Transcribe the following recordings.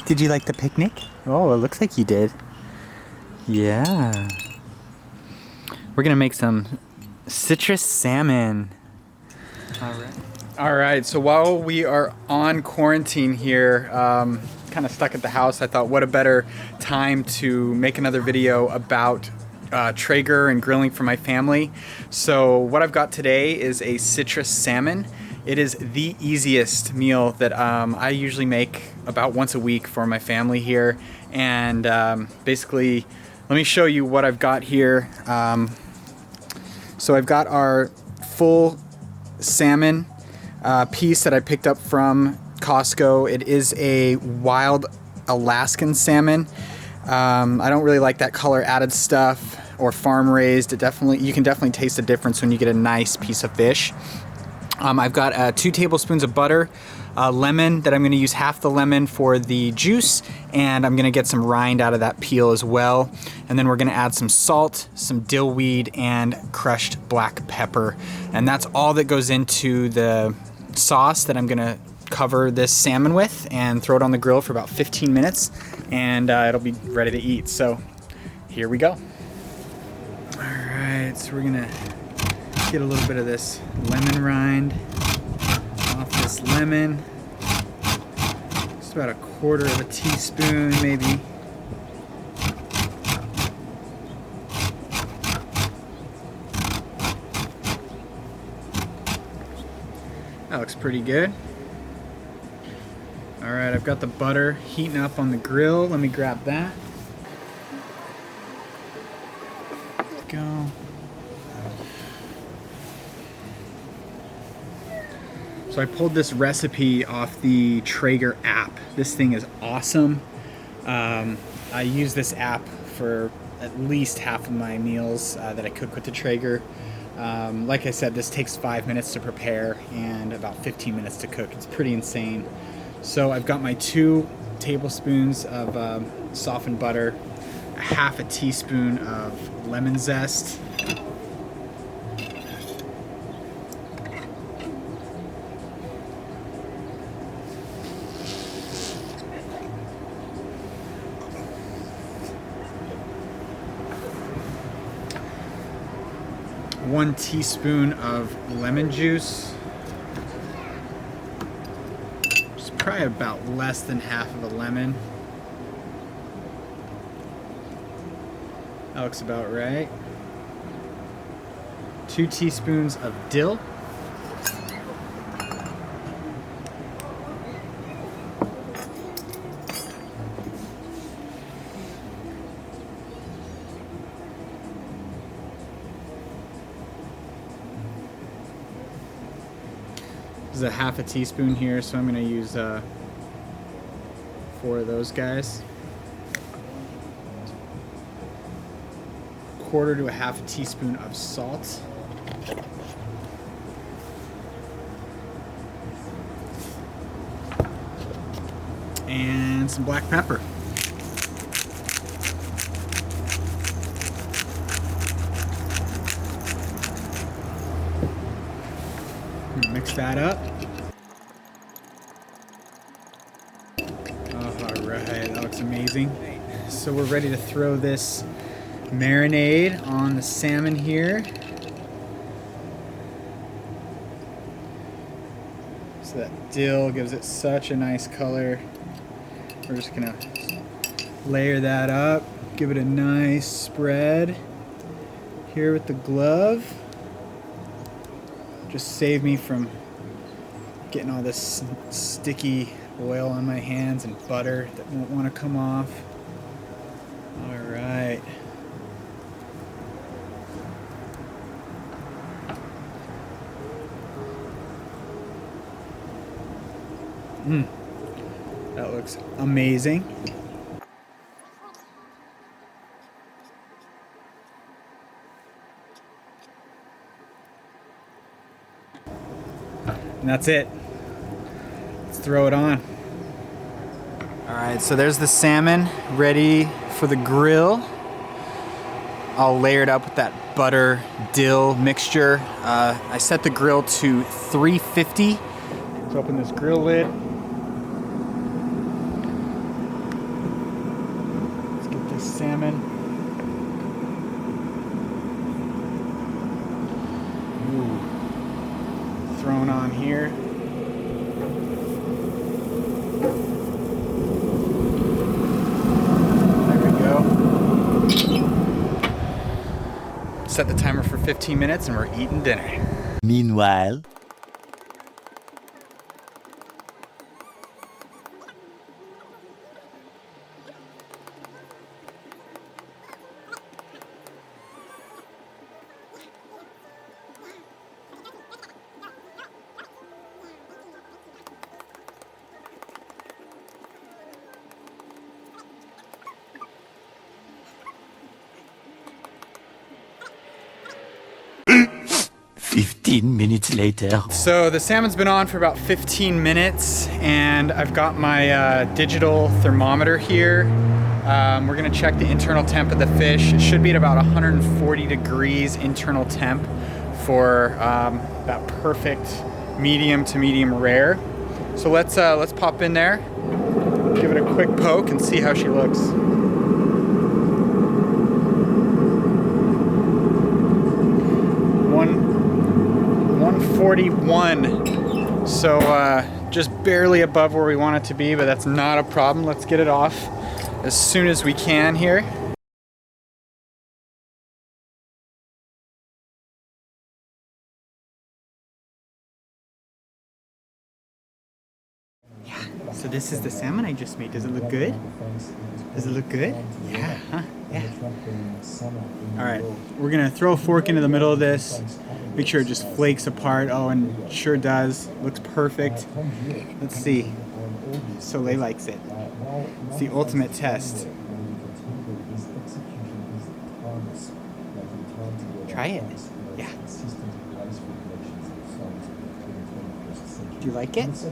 Did you like the picnic? Oh, it looks like you did. Yeah. We're gonna make some citrus salmon. All right, so while we are on quarantine here, kind of stuck at the house, I thought what a better time to make another video about Traeger and grilling for my family. So what I've got today is a citrus salmon. It is the easiest meal that I usually make about once a week for my family here. And basically, let me show you what I've got here. So I've got our full salmon piece that I picked up from Costco. It is a wild Alaskan salmon. I don't really like that color added stuff or farm raised. You can definitely taste the difference when you get a nice piece of fish. I've got 2 tablespoons of butter, lemon that I'm going to use half the lemon for the juice, and I'm going to get some rind out of that peel as well. And then we're going to add some salt, some dill weed, and crushed black pepper. And that's all that goes into the sauce that I'm going to cover this salmon with and throw it on the grill for about 15 minutes, and it'll be ready to eat. So here we go. All right, so we're going to get a little bit of this lemon rind off this lemon. Just about 1/4 teaspoon maybe. That looks pretty good. All right, I've got the butter heating up on the grill. Let me grab that. Let's go. So I pulled this recipe off the Traeger app. This thing is awesome. I use this app for at least half of my meals that I cook with the Traeger. Like I said, this takes 5 minutes to prepare and about 15 minutes to cook. It's pretty insane. So I've got my 2 tablespoons of softened butter, a half a teaspoon of lemon zest, one teaspoon of lemon juice. It's probably about less than half of a lemon. That looks about right. 2 teaspoons of dill. This is a half a teaspoon here, so I'm going to use 4 of those guys. 1/4 to a half a teaspoon of salt. And some black pepper. Mix that up. All right, that looks amazing. So we're ready to throw this marinade on the salmon here. So that dill gives it such a nice color. We're just gonna layer that up, give it a nice spread here with the glove. Just save me from getting all this sticky oil on my hands and butter that won't want to come off. All right. That looks amazing. And that's it. Let's throw it on. All right, so there's the salmon ready for the grill. All layered up with that butter dill mixture. I set the grill to 350. Let's open this grill lid. salmon. Ooh. Thrown on here. There we go. Set the timer for 15 minutes and we're eating dinner. Meanwhile. Minutes later. So the salmon's been on for about 15 minutes and I've got my digital thermometer here. We're gonna check the internal temp of the fish. It should be at about 140 degrees internal temp for that perfect medium to medium rare. So let's pop in there, give it a quick poke and see how she looks. 141, so just barely above where we want it to be, but that's not a problem. Let's get it off as soon as we can here. Yeah, so this is the salmon I just made. Does it look good? Does it look good? Yeah, huh? Yeah. All right, we're gonna throw a fork into the middle of this. Make sure it just flakes apart. Oh, and sure does. Looks perfect. Let's see. Soleil likes it. It's the ultimate test. Try it. Yeah. Do you like it? Let's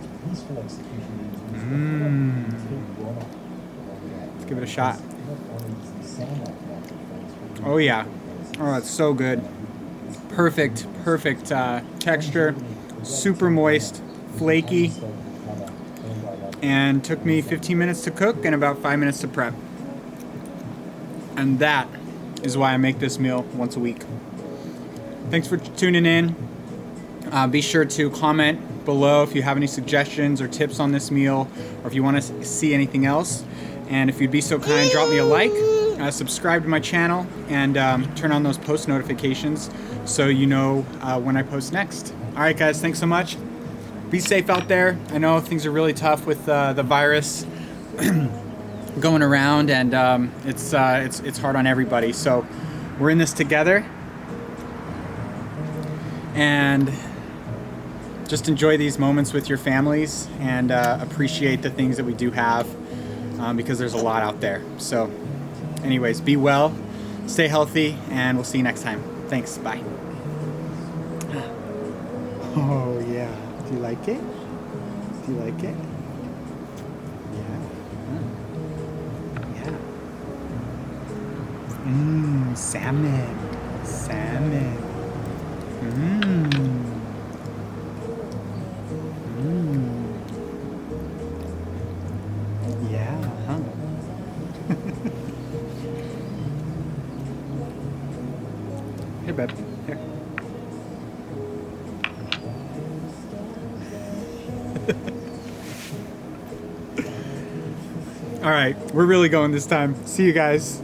give it a shot. Oh yeah. Oh, it's so good. Perfect texture, super moist, flaky, and took me 15 minutes to cook and about 5 minutes to prep. And that is why I make this meal once a week. Thanks for tuning in. Be sure to comment below if you have any suggestions or tips on this meal, or if you want to see anything else. And if you'd be so kind, drop me a like, subscribe to my channel, and turn on those post notifications so you know when I post next. All right, guys, thanks so much. Be safe out there. I know things are really tough with the virus going around, and it's hard on everybody. So we're in this together, and just enjoy these moments with your families and appreciate the things that we do have, because there's a lot out there. So anyways, be well, stay healthy, and we'll see you next time. Thanks, bye. Oh yeah, do you like it? Do you like it? Yeah. Yeah. Salmon. Salmon. Yeah, huh? Here, babe. Here. All right, we're really going this time. See you guys.